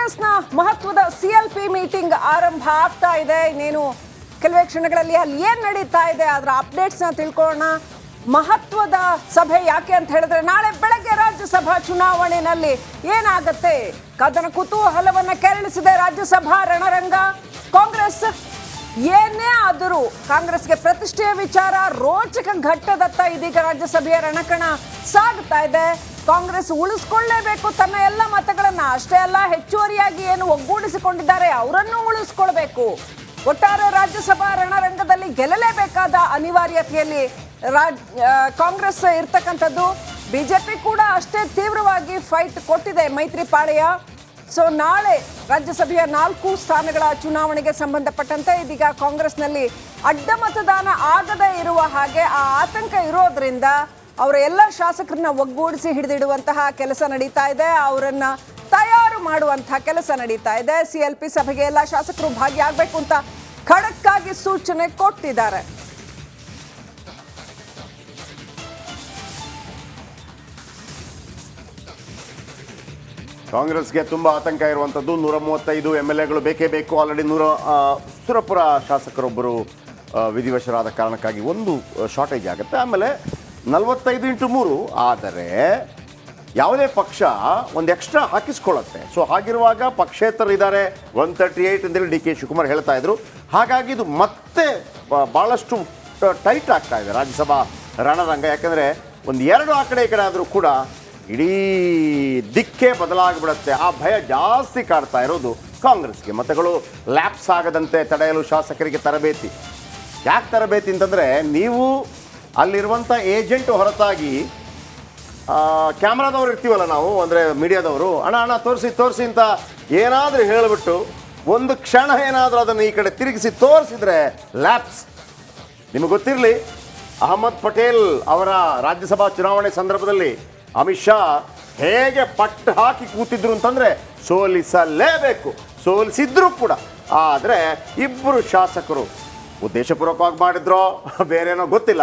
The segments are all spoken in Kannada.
ಕಾಂಗ್ರೆಸ್ನ ಮಹತ್ವದ CLP ಮೀಟಿಂಗ್ ಆರಂಭ ಆಗ್ತಾ ಇದೆ. ಇನ್ನೇನು ಕೆಲವೇ ಕ್ಷಣಗಳಲ್ಲಿ ಅಲ್ಲಿ ಏನ್ ನಡೀತಾ ಇದೆ ಅದರ ಅಪ್ಡೇಟ್ಸ್ನ ತಿಳ್ಕೊಳ್ಳೋಣ. ಮಹತ್ವದ ಸಭೆ ಯಾಕೆ ಅಂತ ಹೇಳಿದ್ರೆ ನಾಳೆ ಬೆಳಗ್ಗೆ ರಾಜ್ಯಸಭಾ ಚುನಾವಣೆಯಲ್ಲಿ ಏನಾಗುತ್ತೆ ಕದನ ಕುತೂಹಲವನ್ನ ಕೆರಳಿಸಿದೆ ರಾಜ್ಯಸಭಾ ರಣರಂಗ. ಕಾಂಗ್ರೆಸ್ ಏನೇ ಆದರೂ ಕಾಂಗ್ರೆಸ್ಗೆ ಪ್ರತಿಷ್ಠೆಯ ವಿಚಾರ ರೋಚಕ ಘಟ್ಟದತ್ತ ಇದೀಗ ರಾಜ್ಯಸಭೆಯ ರಣಕಣ ಸಾಗ್ತಾ ಇದೆ. ಕಾಂಗ್ರೆಸ್ ಉಳಿಸ್ಕೊಳ್ಳೇಬೇಕು ತನ್ನ ಎಲ್ಲ ಮತಗಳನ್ನ, ಅಷ್ಟೇ ಅಲ್ಲ ಹೆಚ್ಚುವರಿಯಾಗಿ ಏನು ಒಗ್ಗೂಡಿಸಿಕೊಂಡಿದ್ದಾರೆ ಅವರನ್ನು ಉಳಿಸ್ಕೊಳ್ಬೇಕು. ಒಟ್ಟಾರೆ ರಾಜ್ಯಸಭಾ ರಣರಂಗದಲ್ಲಿ ಗೆಲ್ಲಲೇಬೇಕಾದ ಅನಿವಾರ್ಯತೆಯಲ್ಲಿ ಕಾಂಗ್ರೆಸ್ ಇರ್ತಕ್ಕಂಥದ್ದು. ಬಿಜೆಪಿ ಕೂಡ ಅಷ್ಟೇ ತೀವ್ರವಾಗಿ ಫೈಟ್ ಕೊಟ್ಟಿದೆ ಮೈತ್ರಿಪಾಳೆಯ. ಸೊ ನಾಳೆ ರಾಜ್ಯಸಭೆಯ 4 ಸ್ಥಾನಗಳ ಚುನಾವಣೆಗೆ ಸಂಬಂಧಪಟ್ಟಂತೆ ಇದೀಗ ಕಾಂಗ್ರೆಸ್ನಲ್ಲಿ ಅಡ್ಡ ಮತದಾನ ಆಗದೇ ಇರುವ ಹಾಗೆ ಆ ಆತಂಕ ಇರೋದ್ರಿಂದ ಅವರ ಎಲ್ಲ ಶಾಸಕರನ್ನ ಒಗ್ಗೂಡಿಸಿ ಹಿಡಿದಿಡುವಂತಹ ಕೆಲಸ ನಡೀತಾ ಇದೆ, ಅವರನ್ನ ತಯಾರು ಮಾಡುವಂತಹ ಕೆಲಸ ನಡೀತಾ ಇದೆ. CLP ಸಭೆಗೆ ಎಲ್ಲ ಶಾಸಕರು ಭಾಗಿಯಾಗಬೇಕು ಅಂತ ಖಡಕ್ ಆಗಿ ಸೂಚನೆ ಕೊಟ್ಟಿದ್ದಾರೆ. ಕಾಂಗ್ರೆಸ್ಗೆ ತುಂಬ ಆತಂಕ ಇರುವಂಥದ್ದು 135 MLAಗಳು ಬೇಕೇ ಬೇಕು. ಆಲ್ರೆಡಿ ಸುರಪುರ ಶಾಸಕರೊಬ್ಬರು ವಿಧಿವಶರಾದ ಕಾರಣಕ್ಕಾಗಿ ಒಂದು ಶಾರ್ಟೇಜ್ ಆಗುತ್ತೆ. ಆಮೇಲೆ 45x3 ಆದರೆ ಯಾವುದೇ ಪಕ್ಷ ಒಂದು ಎಕ್ಸ್ಟ್ರಾ ಹಾಕಿಸ್ಕೊಳ್ಳುತ್ತೆ. ಸೊ ಹಾಗಿರುವಾಗ ಪಕ್ಷೇತರರಿದ್ದಾರೆ 138 ಅಂತೇಳಿ DK ಶಿವಕುಮಾರ್ ಹೇಳ್ತಾ ಇದ್ರು. ಹಾಗಾಗಿ ಇದು ಮತ್ತೆ ಭಾಳಷ್ಟು ಟೈಟ್ ಆಗ್ತಾ ಇದೆ ರಾಜ್ಯಸಭಾ ರಣರಂಗ. ಯಾಕಂದರೆ ಒಂದು 2 ಆ ಕಡೆ ಈ ಕಡೆ ಆದರೂ ಕೂಡ ಇಡೀ ದಿಕ್ಕೇ ಬದಲಾಗಿಬಿಡುತ್ತೆ. ಆ ಭಯ ಜಾಸ್ತಿ ಕಾಡ್ತಾ ಇರೋದು ಕಾಂಗ್ರೆಸ್ಗೆ. ಮತಗಳು ಲ್ಯಾಪ್ಸ್ ಆಗದಂತೆ ತಡೆಯಲು ಶಾಸಕರಿಗೆ ತರಬೇತಿ. ಯಾಕೆ ತರಬೇತಿ ಅಂತಂದರೆ, ನೀವು ಅಲ್ಲಿರುವಂಥ ಏಜೆಂಟ್ ಹೊರತಾಗಿ ಕ್ಯಾಮ್ರಾದವ್ರು ಇರ್ತೀವಲ್ಲ ನಾವು, ಅಂದರೆ ಮೀಡಿಯಾದವರು, ಅಣ್ಣ ತೋರಿಸಿ ಅಂತ ಏನಾದರೂ ಹೇಳಿಬಿಟ್ಟು ಒಂದು ಕ್ಷಣ ಏನಾದರೂ ಅದನ್ನು ಈ ಕಡೆ ತಿರುಗಿಸಿ ತೋರಿಸಿದ್ರೆ ಲ್ಯಾಪ್ಸ್. ನಿಮಗೆ ಗೊತ್ತಿರಲಿ, ಅಹಮದ್ ಪಟೇಲ್ ಅವರ ರಾಜ್ಯಸಭಾ ಚುನಾವಣೆ ಸಂದರ್ಭದಲ್ಲಿ ಅಮಿತ್ ಶಾ ಹೇಗೆ ಪಟ್ಟು ಹಾಕಿ ಕೂತಿದ್ರು ಅಂತಂದರೆ ಸೋಲಿಸಲೇಬೇಕು, ಸೋಲಿಸಿದ್ರು ಕೂಡ. ಆದರೆ ಇಬ್ಬರು ಶಾಸಕರು ಉದ್ದೇಶಪೂರ್ವಕವಾಗಿ ಮಾಡಿದ್ರೋ ಬೇರೇನೋ ಗೊತ್ತಿಲ್ಲ,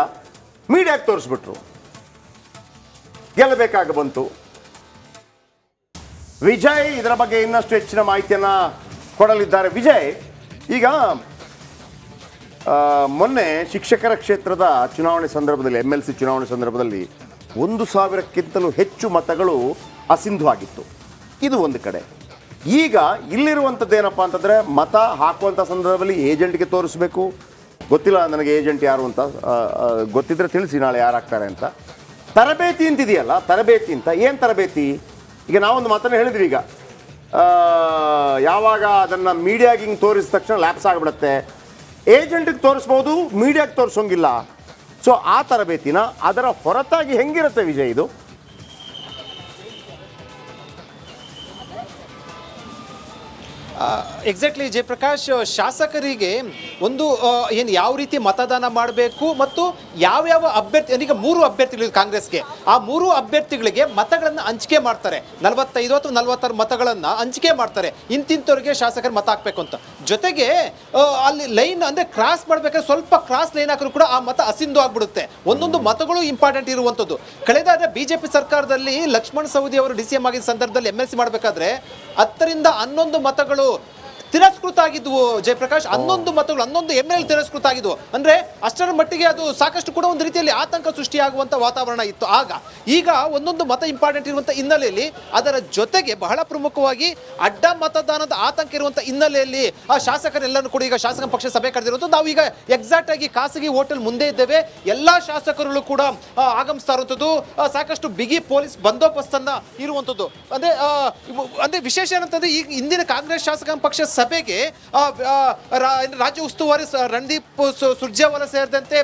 ಮೀಡಿಯಾಕ್ಕೆ ತೋರಿಸ್ಬಿಟ್ರು, ಗೆಲ್ಲಬೇಕಾಗ ಬಂತು. ವಿಜಯ್ ಇದರ ಬಗ್ಗೆ ಇನ್ನಷ್ಟು ಹೆಚ್ಚಿನ ಮಾಹಿತಿಯನ್ನು ಕೊಡಲಿದ್ದಾರೆ. ವಿಜಯ್, ಈಗ ಮೊನ್ನೆ ಶಿಕ್ಷಕರ ಕ್ಷೇತ್ರದ ಚುನಾವಣೆ ಸಂದರ್ಭದಲ್ಲಿ MLC ಚುನಾವಣೆ ಸಂದರ್ಭದಲ್ಲಿ 1,000ಕ್ಕಿಂತಲೂ ಹೆಚ್ಚು ಮತಗಳು ಅಸಿಂಧು ಆಗಿತ್ತು. ಇದು ಒಂದು ಕಡೆ. ಈಗ ಇಲ್ಲಿರುವಂಥದ್ದು ಏನಪ್ಪ ಅಂತಂದರೆ, ಮತ ಹಾಕುವಂಥ ಸಂದರ್ಭದಲ್ಲಿ ಏಜೆಂಟ್ಗೆ ತೋರಿಸ್ಬೇಕು. ಗೊತ್ತಿಲ್ಲ ನನಗೆ ಏಜೆಂಟ್ ಯಾರು ಅಂತ, ಗೊತ್ತಿದ್ರೆ ತಿಳಿಸಿ ನಾಳೆ ಯಾರು ಆಗ್ತಾರೆ ಅಂತ. ತರಬೇತಿ ಅಂತಿದೆಯಲ್ಲ, ತರಬೇತಿ ಅಂತ ಏನು ತರಬೇತಿ? ಈಗ ನಾವೊಂದು ಮಾತನ್ನು ಹೇಳಿದ್ವಿ, ಈಗ ಯಾವಾಗ ಅದನ್ನು ಮೀಡಿಯಾಗೆ ಹಿಂಗೆ ತೋರಿಸಿದ ತಕ್ಷಣ ಲ್ಯಾಪ್ಸ್ ಆಗಿಬಿಡುತ್ತೆ. ಏಜೆಂಟಿಗೆ ತೋರಿಸ್ಬೋದು, ಮೀಡಿಯಾಗೆ ತೋರಿಸೋಂಗಿಲ್ಲ. ಸೊ ಆ ತರಬೇತಿನ ಅದರ ಹೊರತಾಗಿ ಹೆಂಗಿರುತ್ತೆ ವಿಜಯ್ ಇದು? ಎಕ್ಸಾಕ್ಟ್ಲಿ ಜಯಪ್ರಕಾಶ್, ಶಾಸಕರಿಗೆ ಒಂದು ಏನು ಯಾವ ರೀತಿ ಮತದಾನ ಮಾಡಬೇಕು ಮತ್ತು ಯಾವ್ಯಾವ ಅಭ್ಯರ್ಥಿ, ಈಗ 3 ಅಭ್ಯರ್ಥಿಗಳು ಕಾಂಗ್ರೆಸ್ಗೆ, ಆ 3 ಅಭ್ಯರ್ಥಿಗಳಿಗೆ ಮತಗಳನ್ನು ಹಂಚಿಕೆ ಮಾಡ್ತಾರೆ. 45 ಅಥವಾ 46 ಮತಗಳನ್ನು ಹಂಚಿಕೆ ಮಾಡ್ತಾರೆ, ಇಂತಿಂಥವ್ರಿಗೆ ಶಾಸಕರು ಮತ ಹಾಕಬೇಕು ಅಂತ. ಜೊತೆಗೆ ಅಲ್ಲಿ ಲೈನ್ ಅಂದರೆ ಕ್ರಾಸ್ ಮಾಡಬೇಕಾದ್ರೆ ಸ್ವಲ್ಪ ಕ್ರಾಸ್ ಲೈನ್ ಹಾಕಿದ್ರು ಕೂಡ ಆ ಮತ ಅಸಿಂಧು ಆಗ್ಬಿಡುತ್ತೆ. ಒಂದೊಂದು ಮತಗಳು ಇಂಪಾರ್ಟೆಂಟ್ ಇರುವಂಥದ್ದು. ಕಳೆದ BJP ಸರ್ಕಾರದಲ್ಲಿ ಲಕ್ಷ್ಮಣ್ ಸವದಿ ಅವರು DCM ಆಗಿದ್ದ ಸಂದರ್ಭದಲ್ಲಿ MLC ಮಾಡಬೇಕಾದ್ರೆ 10ರಿಂದ 11 ಮತಗಳು ತಿರಸ್ಕೃತ ಆಗಿದ್ವು ಜಯಪ್ರಕಾಶ್. 11 ಮತಗಳು 11 MLA ತಿರಸ್ಕೃತ ಆಗಿದ್ವು. ಅಂದ್ರೆ ಅಷ್ಟರ ಮಟ್ಟಿಗೆ ಅದು ಸಾಕಷ್ಟು ಕೂಡ ಒಂದು ರೀತಿಯಲ್ಲಿ ಆತಂಕ ಸೃಷ್ಟಿಯಾಗುವಂತ ವಾತಾವರಣ ಇತ್ತು ಆಗ. ಈಗ ಒಂದೊಂದು ಮತ ಇಂಪಾರ್ಟೆಂಟ್ ಇರುವಂತ ಹಿನ್ನೆಲೆಯಲ್ಲಿ, ಅದರ ಜೊತೆಗೆ ಬಹಳ ಪ್ರಮುಖವಾಗಿ ಅಡ್ಡ ಮತದಾನದ ಆತಂಕ ಇರುವಂತ ಹಿನ್ನೆಲೆಯಲ್ಲಿ ಆ ಶಾಸಕರೆಲ್ಲರೂ ಕೂಡ ಈಗ ಶಾಸಕ ಪಕ್ಷ ಸಭೆ ಕರೆದಿರುವಂತ. ನಾವು ಈಗ ಎಕ್ಸಾಕ್ಟ್ ಆಗಿ ಖಾಸಗಿ ಹೋಟೆಲ್ ಮುಂದೆ ಇದ್ದೇವೆ. ಎಲ್ಲಾ ಶಾಸಕರು ಕೂಡ ಆಗಮಿಸ್ತಾ ಇರುವಂತದ್ದು, ಸಾಕಷ್ಟು ಬಿಗಿ ಪೊಲೀಸ್ ಬಂದೋಬಸ್ತನ್ನ ಇರುವಂತದ್ದು. ಅಂದ್ರೆ ವಿಶೇಷ ಏನಂತಂದ್ರೆ, ಈಗ ಇಂದಿನ ಕಾಂಗ್ರೆಸ್ ಶಾಸಕ ಪಕ್ಷ ಸಭೆಗೆ ರಾಜ್ಯ ಉಸ್ತುವಾರಿ ರಣದೀಪ್ ಸುರ್ಜೇವಾಲಾ ಸೇರಿದಂತೆ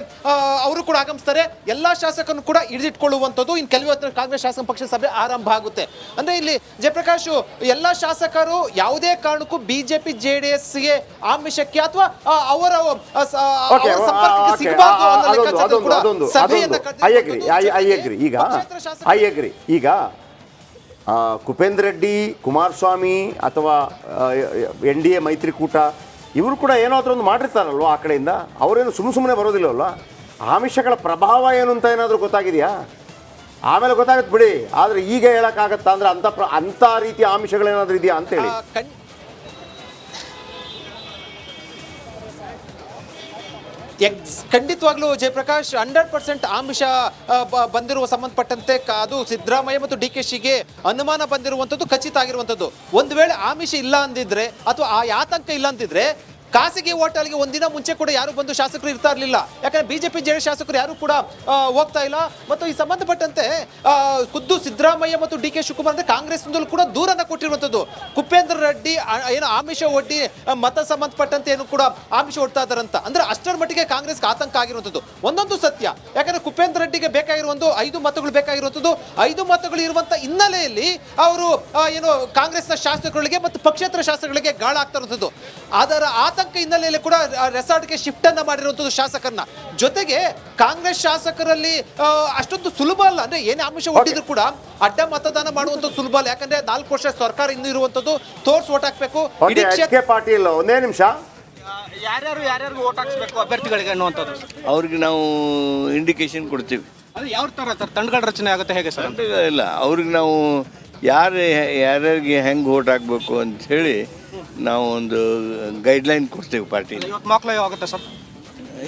ಅವರು ಕೂಡ ಆಗಮಿಸ್ತಾರೆ. ಎಲ್ಲಾ ಶಾಸಕರನ್ನು ಕೂಡ ಹಿಡಿದಿಟ್ಕೊಳ್ಳುವಂಥದ್ದು. ಇನ್ನು ಕೆಲವು ಹೊತ್ತಿನಲ್ಲಿ ಕಾಂಗ್ರೆಸ್ ಶಾಸಕ ಪಕ್ಷ ಸಭೆ ಆರಂಭ ಆಗುತ್ತೆ. ಅಂದ್ರೆ ಇಲ್ಲಿ ಜಯಪ್ರಕಾಶ್, ಎಲ್ಲಾ ಶಾಸಕರು ಯಾವುದೇ ಕಾರಣಕ್ಕೂ BJP JDSಗೆ ಆಮಿಷಕ್ಕೆ ಅಥವಾ ಅವರ ಸಂಪರ್ಕಕ್ಕೆ ಸಿಗಬಾರದು ಅನ್ನೋ ಲೆಕ್ಕಾಚಾರದಲ್ಲಿ ಕೂಡ ಸಭೆಯನ್ನು ಈಗ ಕುಪೇಂದ್ರ ರೆಡ್ಡಿ, ಕುಮಾರಸ್ವಾಮಿ ಅಥವಾ NDA ಮೈತ್ರಿಕೂಟ ಇವರು ಕೂಡ ಏನಾದರೂ ಒಂದು ಮಾಡಿರ್ತಾರಲ್ವ ಆ ಕಡೆಯಿಂದ. ಅವರೇನು ಸುಮ್ಮನೆ ಬರೋದಿಲ್ಲವಲ್ಲ. ಆಮಿಷಗಳ ಪ್ರಭಾವ ಏನು ಅಂತ ಏನಾದರೂ ಗೊತ್ತಾಗಿದೆಯಾ? ಆಮೇಲೆ ಗೊತ್ತಾಗುತ್ತೆ ಬಿಡಿ. ಆದ್ರೆ ಈಗ ಹೇಳಕ್ಕಾಗತ್ತಾ ಅಂದ್ರೆ ಅಂತ ರೀತಿಯ ಆಮಿಷಗಳೇನಾದ್ರೂ ಇದೆಯಾ ಅಂತ ಹೇಳಿ. ಖಂಡಿತವಾಗ್ಲೂ ಜಯಪ್ರಕಾಶ್ 100% ಆಮಿಷ ಬಂದಿರುವ ಸಂಬಂಧಪಟ್ಟಂತೆ ಅದು ಸಿದ್ದರಾಮಯ್ಯ ಮತ್ತು DK ಅನುಮಾನ ಬಂದಿರುವಂಥದ್ದು ಖಚಿತ ಆಗಿರುವಂಥದ್ದು. ಒಂದು ವೇಳೆ ಆಮಿಷ ಇಲ್ಲ ಅಂದಿದ್ರೆ ಅಥವಾ ಆ ಆತಂಕ ಇಲ್ಲ ಅಂದಿದ್ರೆ ಖಾಸಗಿ ಹೋಟೆಲ್ಗೆ ಒಂದಿನ ಮುಂಚೆ ಕೂಡ ಯಾರು ಬಂದು ಶಾಸಕರು ಇರ್ತಾ ಇರಲಿಲ್ಲ. ಯಾಕಂದ್ರೆ ಬಿಜೆಪಿ ಜೆಡಿಎಸ್ ಶಾಸಕರು ಯಾರು ಕೂಡ ಹೋಗ್ತಾ ಇಲ್ಲ. ಮತ್ತು ಈ ಸಂಬಂಧಪಟ್ಟಂತೆ ಖುದ್ದು ಸಿದ್ದರಾಮಯ್ಯ ಮತ್ತು DK ಶಿವಕುಮಾರ್ ಅಂದ್ರೆ ಕಾಂಗ್ರೆಸ್ ಕೂಡ ದೂರನ್ನ ಕೊಟ್ಟಿರುವಂಥದ್ದು. ಕುಪೇಂದ್ರ ರೆಡ್ಡಿ ಏನು ಆಮಿಷ ಒಡ್ಡಿ ಮತ ಸಂಬಂಧಪಟ್ಟಂತೆ ಏನು ಕೂಡ ಆಮಿಷ ಒಡ್ತಾ ಇದ್ದಾರಂತ ಅಂದ್ರೆ ಅಷ್ಟರ ಮಟ್ಟಿಗೆ ಕಾಂಗ್ರೆಸ್ಗೆ ಆತಂಕ ಆಗಿರುವಂಥದ್ದು. ಒಂದೊಂದು ಸತ್ಯ, ಯಾಕಂದ್ರೆ ಕುಪೇಂದ್ರ ರೆಡ್ಡಿಗೆ ಬೇಕಾಗಿರುವಂಥ 5 ಮತಗಳು ಬೇಕಾಗಿರುವಂಥದ್ದು. 5 ಮತಗಳು ಇರುವಂತ ಹಿನ್ನೆಲೆಯಲ್ಲಿ ಅವರು ಏನು ಕಾಂಗ್ರೆಸ್ನ ಶಾಸಕರಿಗೆ ಮತ್ತು ಪಕ್ಷೇತರ ಶಾಸಕರಿಗೆ ಗಾಳ ಆಗ್ತಾ ಇರುವಂಥದ್ದು. ಅದರ ಆತಂಕ ಹಿನ್ನೆಲೆಯಲ್ಲಿ ಕೂಡ ರೆಸಾರ್ಟ್ಗೆ ಶಿಫ್ಟ್ ಅನ್ನ ಮಾಡಿರುವಂಥದ್ದು ಶಾಸಕರನ್ನ. ಜೊತೆಗೆ ಕಾಂಗ್ರೆಸ್ ಶಾಸಕರಲ್ಲಿ ಅಷ್ಟೊಂದು ಸುಲಭ ಅಲ್ಲ, ಅಂದ್ರೆ ಏನೇ ಆಮಿಷ ಒಡ್ಡಿದ್ರು ಕೂಡ ಅಡ್ಡ ಮತದಾನ ಮಾಡುವಂತ ಸುಲಭ ಅಲ್ಲ. ಯಾಕಂದ್ರೆ 4 ವರ್ಷ ಸರ್ಕಾರ ಇನ್ನೂ ಇರುವಂತದ್ದು, ತೋರ್ಸ್ ಓಟ್ ಹಾಕ್ಬೇಕು. ಪಾಟೀಲ್ ಒಂದೇ ನಿಮಿಷ, ಯಾರ್ಯಾರು ಓಟ್ ಹಾಕ್ಸ್ಬೇಕು ಅಭ್ಯರ್ಥಿಗಳಿಗೆ ಅನ್ನುವಂಥದ್ದು ಅವ್ರಿಗೆ ನಾವು ಇಂಡಿಕೇಶನ್ ಕೊಡ್ತೀವಿ. ಅದು ಯಾವ ಥರ ಸರ್ ತಂಡಗಳ ರಚನೆ ಆಗುತ್ತೆ ಹೇಗೆ ಸರ್? ಇಲ್ಲ, ಅವ್ರಿಗೆ ನಾವು ಯಾರ್ಯಾರಿಗೆ ಹೆಂಗೆ ಓಟ್ ಹಾಕಬೇಕು ಅಂತ ಹೇಳಿ ನಾವು ಒಂದು ಗೈಡ್ಲೈನ್ ಕೊಡ್ತೇವೆ ಪಾರ್ಟಿಲಿ. ಇವತ್ತು ಮಕ್ಕಳು ಆಗುತ್ತೆ ಸರ್?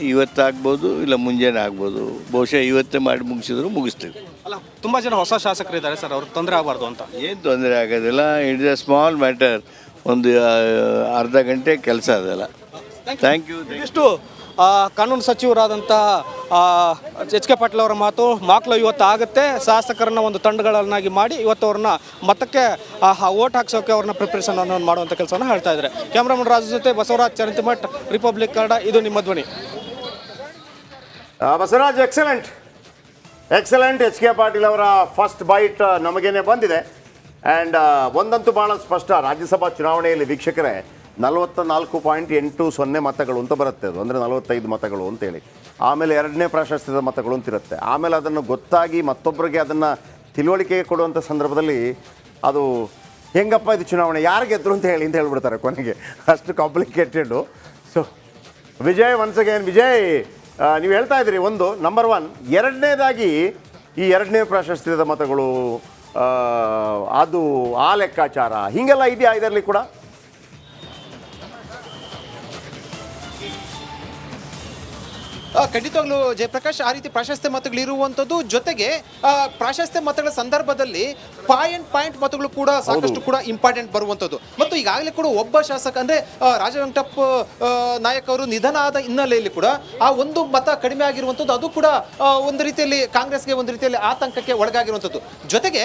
ಇವತ್ತು ಆಗ್ಬೋದು, ಇಲ್ಲ ಮುಂಜಾನೆ ಆಗ್ಬೋದು. ಬಹುಶಃ ಇವತ್ತೇ ಮಾಡಿ ಮುಗಿಸಿದ್ರು ಮುಗಿಸ್ತೀವಿ. ಅಲ್ಲ, ತುಂಬ ಜನ ಹೊಸ ಶಾಸಕರು ಇದ್ದಾರೆ ಸರ್, ಅವ್ರಿಗೆ ತೊಂದರೆ ಆಗಬಾರ್ದು ಅಂತ. ಏನು ತೊಂದರೆ ಆಗೋದಿಲ್ಲ. It is a small matter. ಒಂದು ಅರ್ಧ ಗಂಟೆ ಕೆಲಸ ಅದಲ್ಲ. Thank you. ಇಷ್ಟು ಕಾನೂನು ಸಚಿವರಾದಂಥ HK ಪಾಟೀಲ್ ಅವರ ಮಾತು. ಮಕ್ಕಳು ಇವತ್ತು ಆಗುತ್ತೆ, ಶಾಸಕರನ್ನ ಒಂದು ತಂಡಗಳನ್ನಾಗಿ ಮಾಡಿ ಇವತ್ತು ಅವ್ರನ್ನ ಮತಕ್ಕೆ ಓಟ್ ಹಾಕ್ಸೋಕೆ ಅವ್ರನ್ನ ಪ್ರಿಪ್ರೇಷನ್ ಅನ್ನು ಮಾಡುವಂಥ ಕೆಲಸವನ್ನು ಹೇಳ್ತಾ ಇದ್ದಾರೆ. ಕ್ಯಾಮ್ರಾಮನ್ ರಾಜು ಜೊತೆ ಬಸವರಾಜ್ ಚರಂತಿಮಠ್, ರಿಪಬ್ಲಿಕ್ ಕನ್ನಡ, ಇದು ನಿಮ್ಮ ಧ್ವನಿ. ಬಸವರಾಜ್, ಎಕ್ಸಲೆಂಟ್. HK ಪಾಟೀಲ್ ಅವರ ಫಸ್ಟ್ ಬೈಟ್ ನಮಗೇನೆ ಬಂದಿದೆ. ಆ್ಯಂಡ್ ಒಂದಂತೂ ಭಾಳ ಸ್ಪಷ್ಟ, ರಾಜ್ಯಸಭಾ ಚುನಾವಣೆಯಲ್ಲಿ ವೀಕ್ಷಕರೇ 44.80 ಮತಗಳು ಅಂತ ಬರುತ್ತೆ. ಅದು ಅಂದರೆ 45 ಮತಗಳು ಅಂತೇಳಿ. ಆಮೇಲೆ 2ನೇ ಪ್ರಾಶಸ್ತ್ಯದ ಮತಗಳು ಅಂತಿರುತ್ತೆ. ಆಮೇಲೆ ಅದನ್ನು ಗೊತ್ತಾಗಿ ಮತ್ತೊಬ್ಬರಿಗೆ ಅದನ್ನು ತಿಳುವಳಿಕೆ ಕೊಡುವಂಥ ಸಂದರ್ಭದಲ್ಲಿ ಅದು ಹೆಂಗಪ್ಪ ಇದು ಚುನಾವಣೆ, ಯಾರು ಗೆದ್ರು ಅಂತ ಹೇಳ್ಬಿಡ್ತಾರೆ ಕೊನೆಗೆ. ಅಷ್ಟು complicated. So Vijay, once again Vijay, ನೀವು ಹೇಳ್ತಾ ಇದ್ದೀರಿ ಒಂದು ನಂಬರ್ 1. ಎರಡನೇದಾಗಿ ಈ 2ನೇ ಪ್ರಾಶಸ್ತ್ಯದ ಮತಗಳು, ಅದು ಆ ಲೆಕ್ಕಾಚಾರ ಹೀಗೆಲ್ಲ ಇದೆಯಾ ಇದರಲ್ಲಿ ಕೂಡ? ಖಂಡಿತವಾಗ್ಲೂ ಜಯಪ್ರಕಾಶ್, ಆ ರೀತಿ ಪ್ರಾಶಸ್ತ್ಯ ಮತಗಳು ಇರುವಂಥದ್ದು. ಜೊತೆಗೆ ಪ್ರಾಶಸ್ತ್ಯ ಮತಗಳ ಸಂದರ್ಭದಲ್ಲಿ ಪಾಯಿಂಟ್ ಮತಗಳು ಕೂಡ ಸಾಕಷ್ಟು ಕೂಡ ಇಂಪಾರ್ಟೆಂಟ್ ಬರುವಂಥದ್ದು. ಮತ್ತು ಈಗಾಗಲೇ ಕೂಡ ಒಬ್ಬ ಶಾಸಕ ಅಂದರೆ ರಾಜವೆಂಕಟಪ್ಪ ನಾಯಕ್ ಅವರು ನಿಧನ ಆದ ಹಿನ್ನೆಲೆಯಲ್ಲಿ ಕೂಡ ಆ ಒಂದು ಮತ ಕಡಿಮೆ ಆಗಿರುವಂಥದ್ದು. ಅದು ಕೂಡ ಒಂದು ರೀತಿಯಲ್ಲಿ ಕಾಂಗ್ರೆಸ್ಗೆ ಒಂದು ರೀತಿಯಲ್ಲಿ ಆತಂಕಕ್ಕೆ ಒಳಗಾಗಿರುವಂಥದ್ದು. ಜೊತೆಗೆ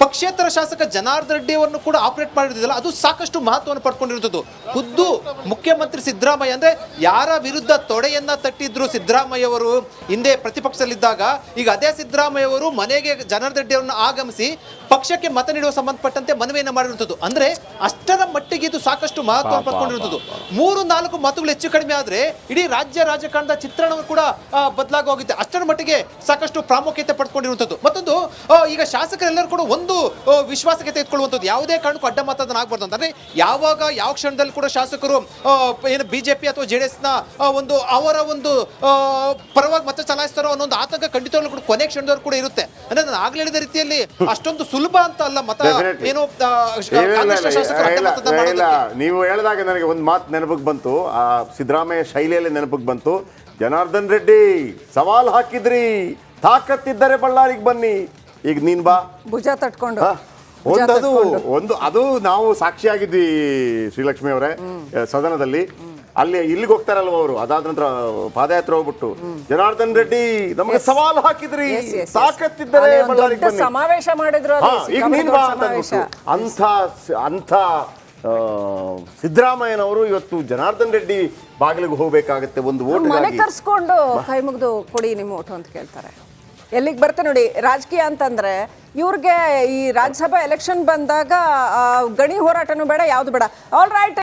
ಪಕ್ಷೇತರ ಶಾಸಕ ಜನಾರ್ದನ್ ರೆಡ್ಡಿ ಅವರನ್ನು ಕೂಡ ಆಪರೇಟ್ ಮಾಡಿರೋದಿಲ್ಲ, ಅದು ಸಾಕಷ್ಟು ಮಹತ್ವವನ್ನು ಪಡ್ಕೊಂಡಿರುವಂಥದ್ದು. ಖುದ್ದು ಮುಖ್ಯಮಂತ್ರಿ ಸಿದ್ದರಾಮಯ್ಯ ಅಂದರೆ ಯಾರ ವಿರುದ್ಧ ತೊಡೆಯನ್ನ ತಟ್ಟಿದ್ರು ಸಿದ್ದರಾಮಯ್ಯ ಅವರು ಹಿಂದೆ ಪ್ರತಿಪಕ್ಷದಲ್ಲಿದ್ದಾಗ, ಈಗ ಅದೇ ಸಿದ್ದರಾಮಯ್ಯ ಅವರು ಮನೆಗೆ ಜನಾರ್ದನ್ ರೆಡ್ಡಿ ಅವರನ್ನು ಆಗಮಿಸಿ ಪಕ್ಷಕ್ಕೆ ಮತ ನೀಡುವ ಸಂಬಂಧಪಟ್ಟಂತೆ ಮನವಿಯನ್ನು ಮಾಡಿರುವಂಥದ್ದು. ಅಂದ್ರೆ ಅಷ್ಟರ ಮಟ್ಟಿಗೆ ಇದು ಸಾಕಷ್ಟು ಮಹತ್ವ ಪಡ್ಕೊಂಡಿರುವಂಥದ್ದು. 3-4 ಮತಗಳು ಹೆಚ್ಚು ಕಡಿಮೆ ಆದ್ರೆ ಇಡೀ ರಾಜ್ಯ ರಾಜಕಾರಣದ ಚಿತ್ರಣವು ಕೂಡ ಬದಲಾಗೋಗುತ್ತೆ. ಅಷ್ಟರ ಮಟ್ಟಿಗೆ ಸಾಕಷ್ಟು ಪ್ರಾಮುಖ್ಯತೆ ಪಡ್ಕೊಂಡಿರುವಂಥದ್ದು. ಮತ್ತೊಂದು, ಈಗ ಶಾಸಕರೆಲ್ಲರೂ ಕೂಡ ಒಂದು ವಿಶ್ವಾಸಕ್ಕೆ ತೆಗೆದುಕೊಳ್ಳುವಂಥದ್ದು, ಯಾವುದೇ ಕಾರಣಕ್ಕೂ ಅಡ್ಡ ಮತದಾನ ಆಗಬಾರ್ದು ಅಂತ. ಅಂದ್ರೆ ಯಾವಾಗ ಯಾವ ಕ್ಷಣದಲ್ಲಿ ಕೂಡ ಶಾಸಕರು ಏನು ಬಿಜೆಪಿ ಅಥವಾ JDS ನ ಒಂದು ಅವರ ಒಂದು ಪರವಾಗಿ ಮತ ಚಲಾಯಿಸ್ತಾರೋ ಅನ್ನೋ ಒಂದು ಆತಂಕ ಖಂಡಿತವಾಗ್ಲೂ ಕೂಡ ಕೊನೆ ಕ್ಷಣದವರು ಕೂಡ ಇರುತ್ತೆ. ಅಂದ್ರೆ ನಾನು ಆಗ್ಲೇ ಹೇಳಿದ ರೀತಿಯಲ್ಲಿ ಅಷ್ಟೊಂದು ಸುಲಭ ಅಂತ ಅಲ್ಲ ಮತ ಏನು. ನೀವು ಹೇಳಿದಾಗ ನನಗೆ ಒಂದು ಮಾತು ನೆನಪಿಗೆ ಬಂತು, ಆ ಸಿದ್ದರಾಮಯ್ಯ ಶೈಲಿಯಲ್ಲಿ ನೆನಪಿಗೆ ಬಂತು. ಜನಾರ್ದನ್ ರೆಡ್ಡಿ ಸವಾಲ್ ಹಾಕಿದ್ರಿ, ತಾಕತ್ತಿದ್ದರೆ ಬಳ್ಳಾರಿಗೆ ಬನ್ನಿ, ಈಗ ನೀನ್ ಬಾ ಭುಜ ತಟ್ಕೊಂಡು. ಅದು ನಾವು ಸಾಕ್ಷಿಯಾಗಿದ್ವಿ ಶ್ರೀಲಕ್ಷ್ಮಿ ಅವರೇ ಸದನದಲ್ಲಿ. ಅಲ್ಲಿ ಇಲ್ಲಿಗೆ ಹೋಗ್ತಾರಲ್ವ ಅವರು, ಅದಾದ ನಂತರ ಪಾದಯಾತ್ರೆ ಹೋಗ್ಬಿಟ್ಟು ಜನಾರ್ದನ್ ರೆಡ್ಡಿ ನಮಗೆ ಸವಾಲು ಹಾಕಿದ್ರಿ, ತಾಕತ್ತಿದ್ದರೆ ಬಳ್ಳಾರಿಗೆ ಬನ್ನಿ, ಸಮಾವೇಶ ಮಾಡಿದ್ರು, ಈಗ ನೀನ್ ಬಾ ಅಂತ ಅಂಥ ಸಿದ್ದರಾಮಯ್ಯನವರು ಇವತ್ತು ಜನಾರ್ದನ್ ರೆಡ್ಡಿ ಬಾಗಿಲಿಗೆ ಹೋಗ್ಬೇಕಾಗತ್ತೆ ಒಂದು ಓಟ್ ಕರ್ಸ್ಕೊಂಡು ಕೈ ಮುಗಿದು ಕೊಡಿ ನಿಮ್ಮ ಓಟು ಅಂತ ಕೇಳ್ತಾರೆ. ಎಲ್ಲಿಗೆ ಬರುತ್ತೆ ನೋಡಿ ರಾಜಕೀಯ ಅಂತಂದ್ರೆ. ಇವ್ರಿಗೆ ಈ ರಾಜ್ಯಸಭಾ ಎಲೆಕ್ಷನ್ ಬಂದಾಗ ಗಣಿ ಹೋರಾಟನೂ ಬೇಡ, ಯಾವ್ದು ಬೇಡ. All right.